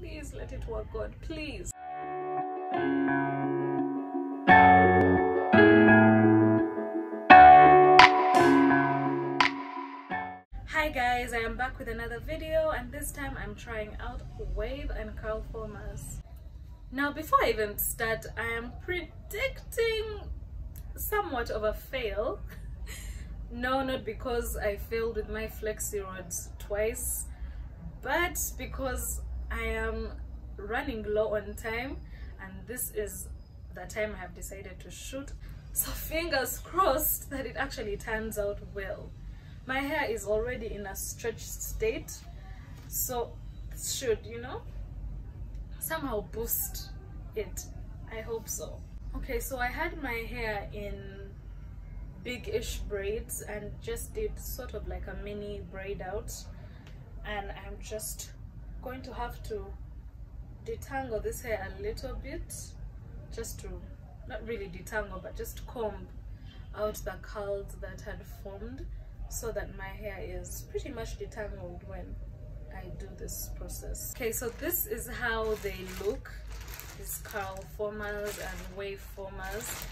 Please let it work, God, please. Hi guys, I am back with another video, and this time I'm trying out wave and curl formers. Now before I even start, I am predicting somewhat of a fail. No, not because I failed with my flexi rods twice, but because I am running low on time, and this is the time I have decided to shoot, so fingers crossed that it actually turns out well. My hair is already in a stretched state, so this should, you know, somehow boost it. I hope so. Okay, so I had my hair in big-ish braids and just did sort of like a mini braid out, and I'm just going to have to detangle this hair a little bit, just to, not really detangle, but just comb out the curls that had formed, so that my hair is pretty much detangled when I do this process. Okay, so this is how they look, these curl formers and wave formers.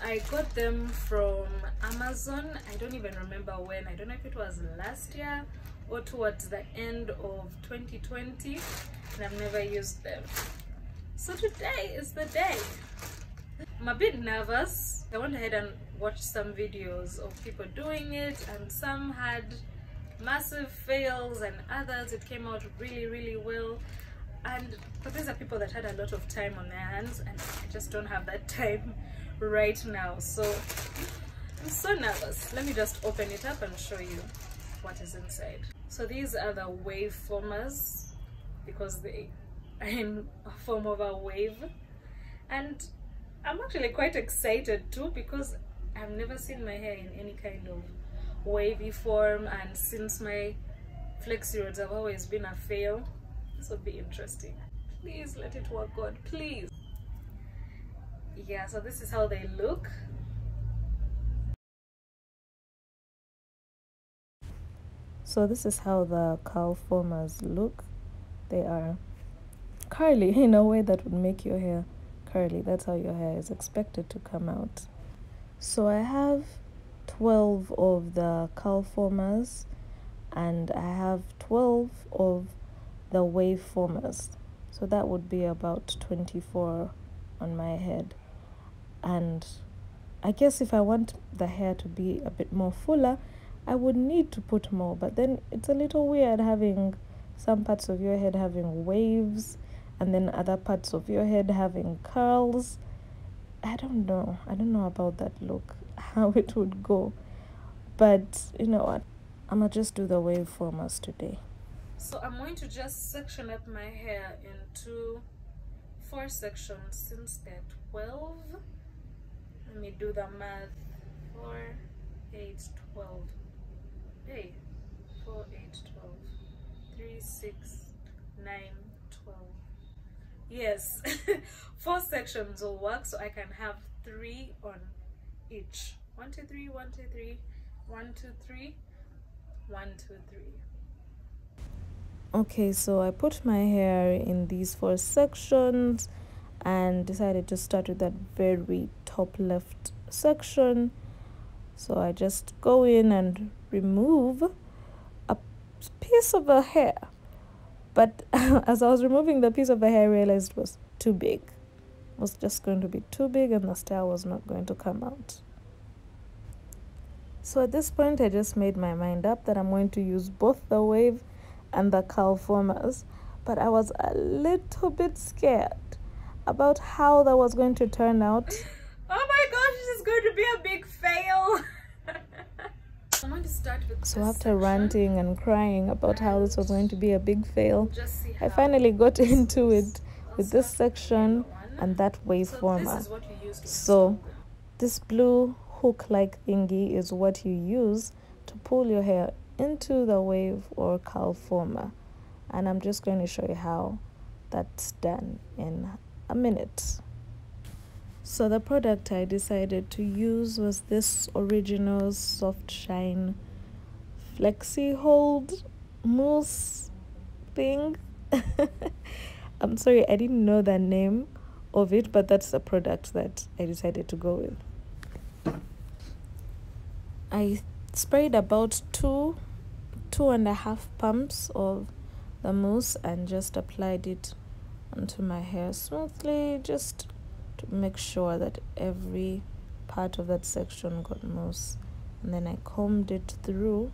I got them from Amazon. I don't even remember when. I don't know if it was last year or towards the end of 2020, and I've never used them. So today is the day. I'm a bit nervous. I went ahead and watched some videos of people doing it, and some had massive fails and others it came out really well. But these are people that had a lot of time on their hands, and I just don't have that time right now, so I'm so nervous. Let me just open it up and show you what is inside. So these are the wave formers, because they are in a form of a wave, and I'm actually quite excited too, because I've never seen my hair in any kind of wavy form, and since my flexi rods have always been a fail, this would be interesting. Please let it work, God, please. Yeah, so this is how they look. So this is how the curl formers look. They are curly in a way that would make your hair curly. That's how your hair is expected to come out. So I have 12 of the curl formers, and I have 12 of the wave formers. So that would be about 24 on my head. And I guess if I want the hair to be a bit more fuller, I would need to put more, but then it's a little weird having some parts of your head having waves and then other parts of your head having curls. I don't know about that look, how it would go, but you know what, I'm gonna just do the wave formers today. So I'm going to just section up my hair into 4 sections since they're 12. Let me do the math. 4, 8, 12. Hey, 4, 8, 12. 3, 6, 9, 12. Yes, 4 sections will work, so I can have 3 on each. 1, 2, 3, 1, 2, 3, 1, 2, 3, 1, 2, 3. Okay, so I put my hair in these 4 sections and decided to start with that very top left section. So I just go in and remove a piece of the hair, but as I was removing the piece of the hair, I realized it was too big. It was just going to be too big, and the style was not going to come out. So at this point, I just made my mind up that I'm going to use both the wave and the curl formers, but I was a little bit scared about how that was going to turn out. Oh my gosh, this is going to be a big fail. I'm going to start with so after ranting and crying about how this was going to be a big fail, I finally got into it with this section and that wave former. So this blue hook-like thingy is what you use to pull your hair into the wave or curl former, and I'm just going to show you how that's done in a minute. So the product I decided to use was this original Soft Shine Flexi Hold Mousse thing. I'm sorry, I didn't know the name of it, but that's the product that I decided to go with. I sprayed about 2.5 pumps of the mousse and just applied it onto my hair smoothly, just to make sure that every part of that section got mousse. And then I combed it through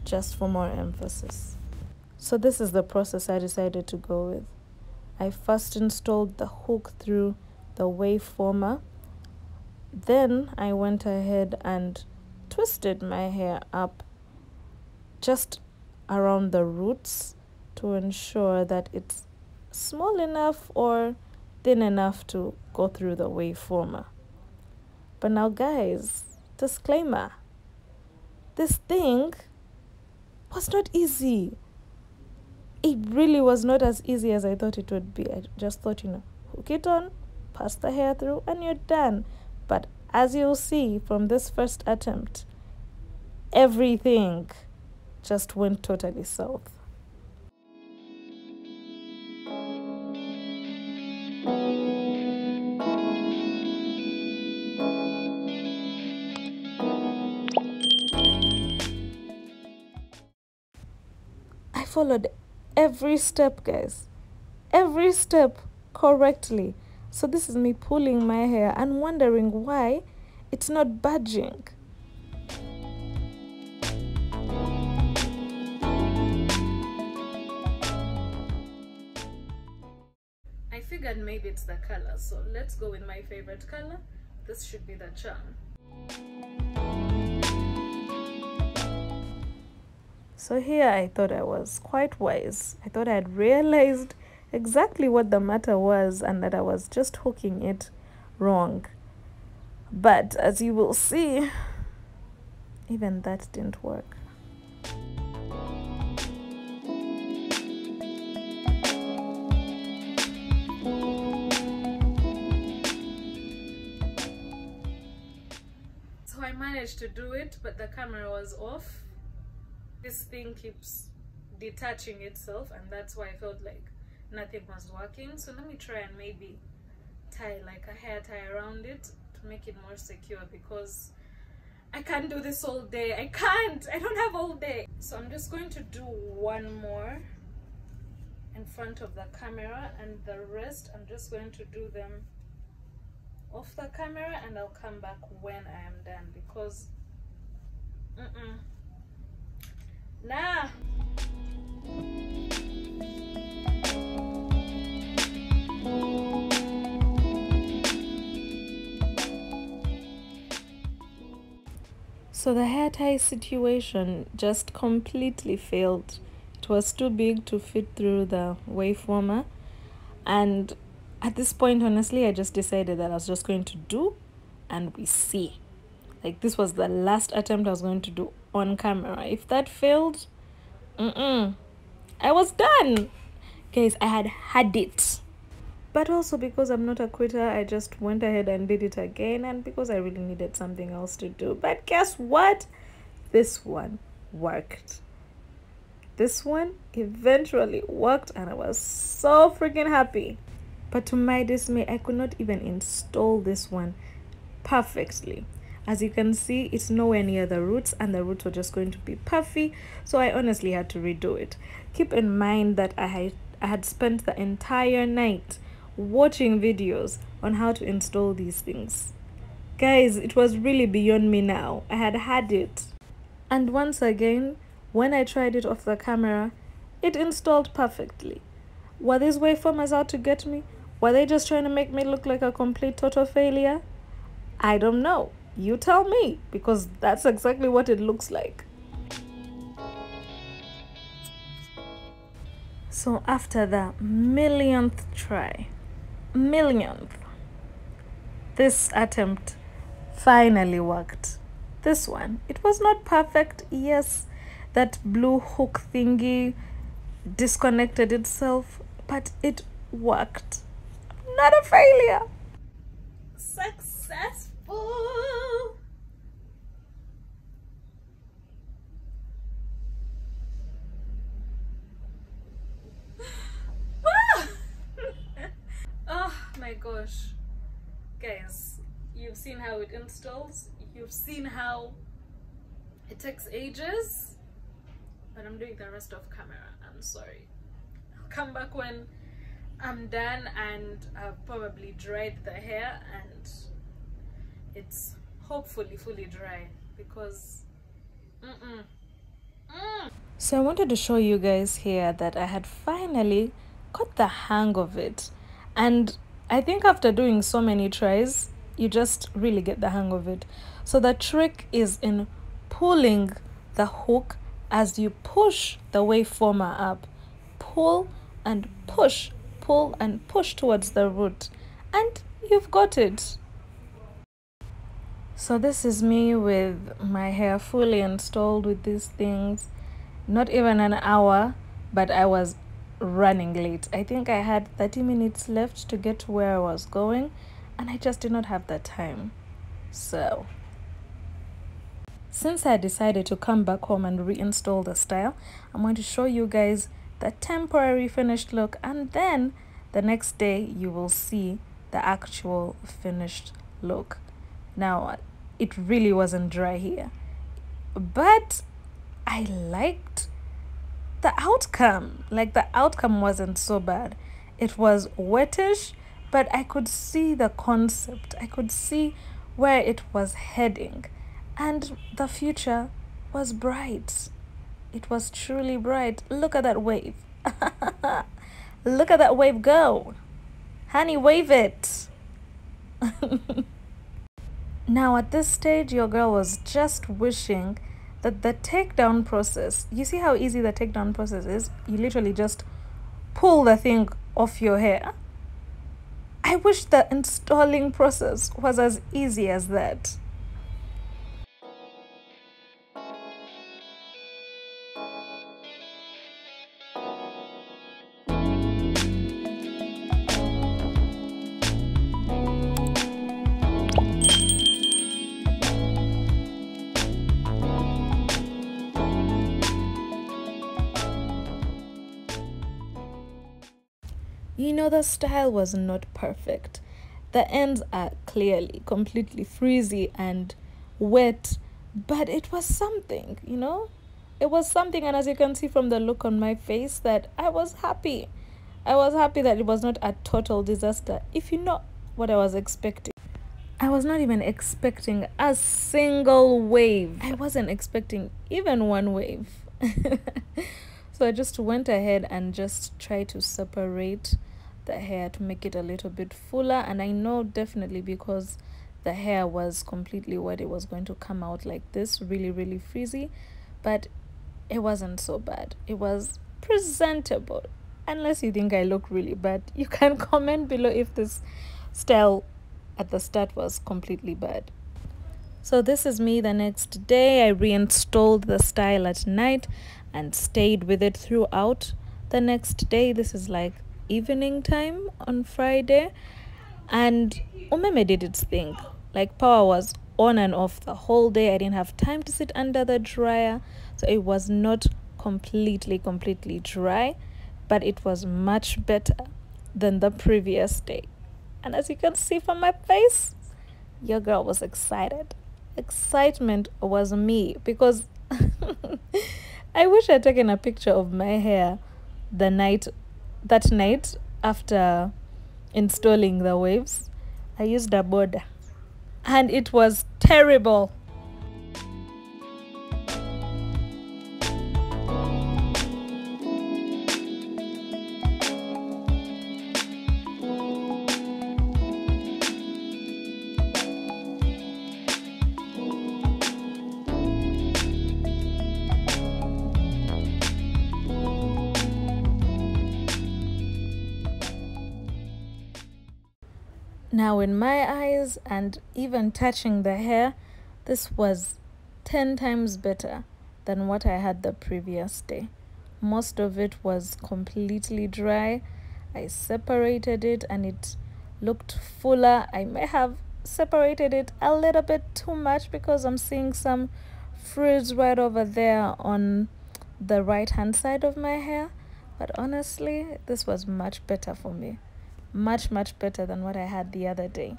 just for more emphasis. So this is the process I decided to go with. I first installed the hook through the wave former. Then I went ahead and twisted my hair up just around the roots to ensure that it's small enough or thin enough to go through the wave former. But now guys, disclaimer, this thing was not easy. It really was not as easy as I thought it would be. I just thought, hook it on, pass the hair through, and you're done. But as you'll see from this first attempt, everything just went totally south. I followed every step, guys, every step correctly. So this is me pulling my hair and wondering why it's not budging. I figured maybe it's the color, so let's go with my favorite color. This should be the charm. So here I thought I was quite wise. I thought I had realized exactly what the matter was and that I was just hooking it wrong. But as you will see, even that didn't work. So I managed to do it, but the camera was off. This thing keeps detaching itself, and that's why I felt like nothing was working. So let me try and maybe tie like a hair tie around it to make it more secure, because I can't do this all day. I don't have all day. So I'm just going to do one more in front of the camera, and the rest I'm just going to do them off the camera, and I'll come back when I am done, because nah. So the hair tie situation just completely failed. It was too big to fit through the wave former, and at this point, honestly, I just decided that I was just going to do and we see. Like, this was the last attempt I was going to do on camera. If that failed, I was done. Guys, I had it. But also because I'm not a quitter, I just went ahead and did it again, and because I really needed something else to do. But guess what? This one worked. This one eventually worked, and I was so freaking happy. But to my dismay, I could not even install this one perfectly. As you can see, it's nowhere near the roots, and the roots were just going to be puffy, so I honestly had to redo it. Keep in mind that I had spent the entire night watching videos on how to install these things. Guys, it was really beyond me now. I had it. And once again, when I tried it off the camera, it installed perfectly. Were these waveformers out to get me? Were they just trying to make me look like a complete total failure? I don't know. You tell me, because that's exactly what it looks like. So after the millionth try, this attempt finally worked. This one, it was not perfect. Yes, that blue hook thingy disconnected itself, but it worked. Not a failure. Successful. my gosh, guys, you've seen how it installs, you've seen how it takes ages, but I'm doing the rest of camera. I'm sorry. I'll come back when I'm done and I've probably dried the hair and it's hopefully fully dry, because So I wanted to show you guys here that I had finally got the hang of it, and I think after doing so many tries you just really get the hang of it. So the trick is in pulling the hook as you push the wave former up. Pull and push, pull and push towards the root, and you've got it. So this is me with my hair fully installed with these things. Not even an hour, but I was running late. I think I had 30 minutes left to get to where I was going, and I just did not have the time. So since I decided to come back home and reinstall the style, I'm going to show you guys the temporary finished look, and then the next day you will see the actual finished look. Now, it really wasn't dry here, but I liked the outcome. Like, the outcome wasn't so bad. It was wettish, but I could see the concept. I could see where it was heading, and the future was bright. It was truly bright. Look at that wave. Look at that wave go. Honey, wave it. Now at this stage, your girl was just wishing that the takedown process, you see how easy the takedown process is? You literally just pull the thing off your hair. I wish the installing process was as easy as that. You know, the style was not perfect. The ends are clearly completely frizzy and wet, but it was something, you know? It was something, and as you can see from the look on my face, that I was happy. I was happy that it was not a total disaster. If you know what I was expecting. I was not even expecting a single wave. I wasn't expecting even one wave. So I just went ahead and just tried to separate the hair to make it a little bit fuller, and I know definitely because the hair was completely wet it was going to come out like this, really frizzy, but it wasn't so bad. It was presentable. Unless you think I look really bad, you can comment below if this style at the start was completely bad. So this is me the next day. I reinstalled the style at night and stayed with it throughout the next day. This is like evening time on Friday, and Umeme did its thing. Like, power was on and off the whole day. I didn't have time to sit under the dryer, so it was not completely dry, but it was much better than the previous day. And as you can see from my face, your girl was excited. Excitement was me, because I wish I'd taken a picture of my hair that night after installing the waves. I used a border and it was terrible. Now, in my eyes, and even touching the hair, this was 10 times better than what I had the previous day. Most of it was completely dry. I separated it and it looked fuller. I may have separated it a little bit too much because I'm seeing some frizz right over there on the right hand side of my hair, but honestly, this was much better for me. much better than what I had the other day.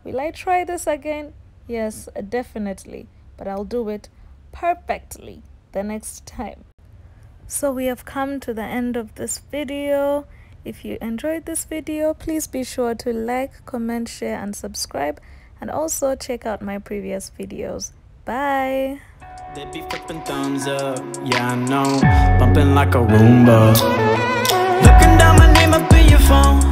Will I try this again? Yes, definitely, but I'll do it perfectly the next time. So we have come to the end of this video. If you enjoyed this video, please be sure to like, comment, share and subscribe, and also check out my previous videos. Bye. They be flipping thumbs up, yeah I know, bumping like a Roomba. Looking down my name up in your phone.